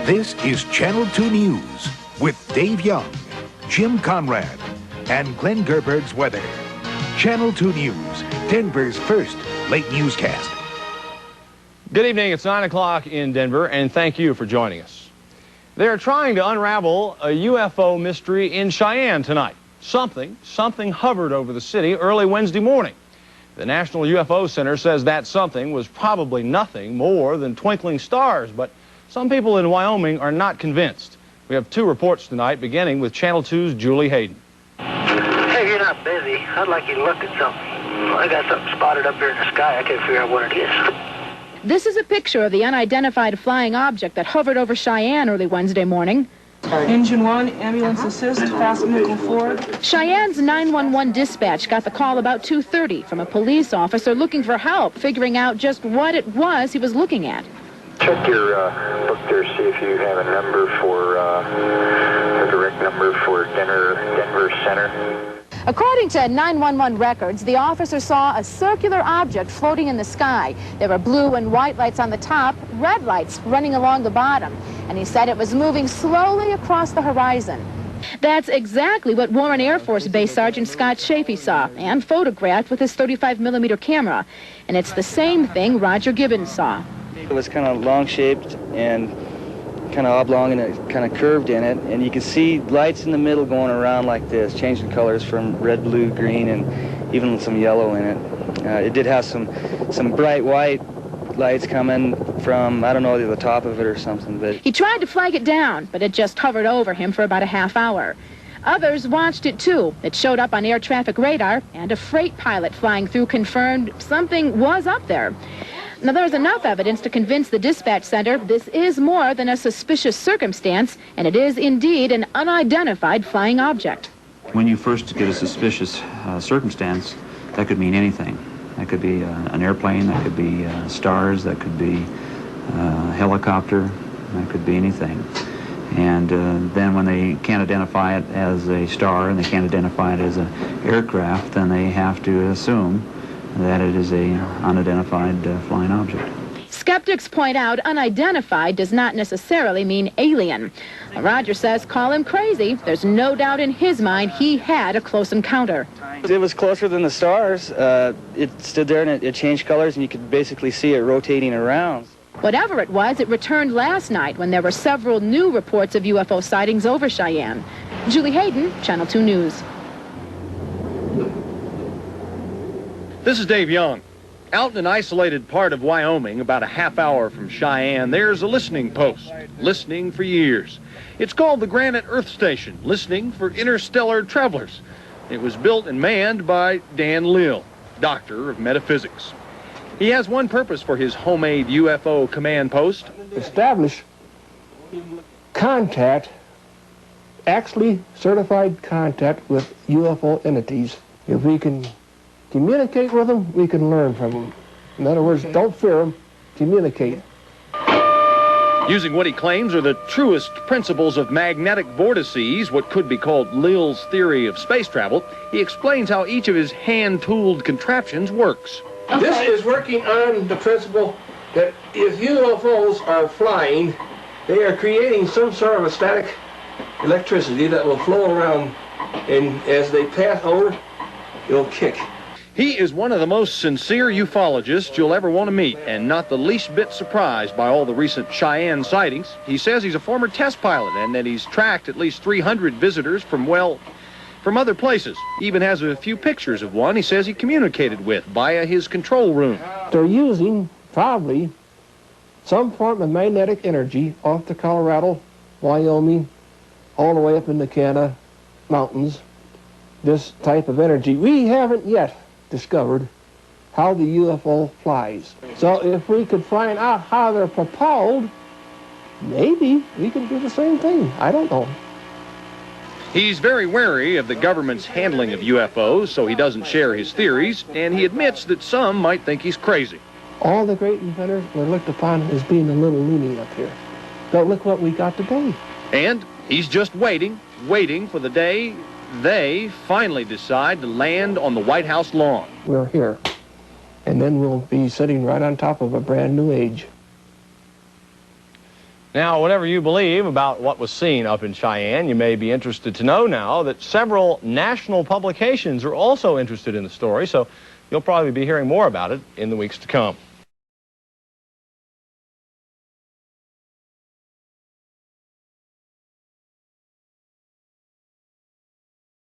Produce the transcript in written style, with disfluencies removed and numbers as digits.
This is Channel 2 News with Dave Young, Jim Conrad, and Glenn Gerberg's weather. Channel 2 News, Denver's first late newscast. Good evening. It's 9 o'clock in Denver, and thank you for joining us. They're trying to unravel a UFO mystery in Cheyenne tonight. Something hovered over the city early Wednesday morning. The National UFO Center says that something was probably nothing more than twinkling stars, but some people in Wyoming are not convinced. We have two reports tonight, beginning with Channel 2's Julie Hayden. Hey, you're not busy. I'd like you to look at something. I got something spotted up here in the sky. I can't figure out what it is. This is a picture of the unidentified flying object that hovered over Cheyenne early Wednesday morning. Engine 1, ambulance assist, fasten nickel forward. Cheyenne's 911 dispatch got the call about 2:30 from a police officer looking for help figuring out just what it was he was looking at. Check your book there, see if you have a number for, a direct number for Denver Center. According to 911 records, the officer saw a circular object floating in the sky. There were blue and white lights on the top, red lights running along the bottom, and he said it was moving slowly across the horizon. That's exactly what Warren Air Force Base Sergeant Scott Chafee saw and photographed with his 35mm camera. And it's the same thing Roger Gibbons saw. It was kind of long-shaped and kind of oblong, and it kind of curved in it, and you can see lights in the middle going around like this, changing colors from red, blue, green, and even some yellow in it. It did have some bright white lights coming from, I don't know, the top of it or something. But he tried to flag it down, but it just hovered over him for about a half hour. Others watched it too. It showed up on air traffic radar, and a freight pilot flying through confirmed something was up there. Now, there's enough evidence to convince the dispatch center this is more than a suspicious circumstance, and it is indeed an unidentified flying object. When you first get a suspicious circumstance, that could mean anything. That could be an airplane, that could be stars, that could be a helicopter, that could be anything. And then when they can't identify it as a star and they can't identify it as an aircraft, then they have to assume that it is a unidentified flying object. Skeptics point out unidentified does not necessarily mean alien. Roger says call him crazy. There's no doubt in his mind he had a close encounter. it was closer than the stars. It stood there and it changed colors, and you could basically see it rotating around. Whatever it was, it returned last night when there were several new reports of UFO sightings over Cheyenne. Julie Hayden, Channel 2 News. This is Dave Young. Out in an isolated part of Wyoming, about a half hour from Cheyenne, there's a listening post, listening for years. It's called the Granite Earth Station, listening for interstellar travelers. It was built and manned by Dan Lill, doctor of metaphysics. He has one purpose for his homemade UFO command post. Establish contact, actually certified contact with UFO entities. If we can communicate with them, we can learn from them. In other words, don't fear them, communicate. Using what he claims are the truest principles of magnetic vortices, what could be called Lill's theory of space travel, he explains how each of his hand-tooled contraptions works. Okay. This is working on the principle that if UFOs are flying, they are creating some sort of a static electricity that will flow around, and as they pass over, it'll kick. He is one of the most sincere ufologists you'll ever want to meet, and not the least bit surprised by all the recent Cheyenne sightings. He says he's a former test pilot and that he's tracked at least 300 visitors from other places. Even has a few pictures of one he says he communicated with via his control room. They're using, probably, some form of magnetic energy off the Colorado, Wyoming, all the way up in the Canada mountains. This type of energy. We haven't yet discovered how the UFO flies. So if we could find out how they're propelled, maybe we can do the same thing. I don't know. He's very wary of the government's handling of UFOs, so he doesn't share his theories, and he admits that some might think he's crazy. All the great inventors were looked upon as being a little loony up here. But look what we got today. And he's just waiting for the day they finally decide to land on the White House lawn. We're here, and then we'll be sitting right on top of a brand new age. Now, whatever you believe about what was seen up in Cheyenne, you may be interested to know now that several national publications are also interested in the story, so you'll probably be hearing more about it in the weeks to come.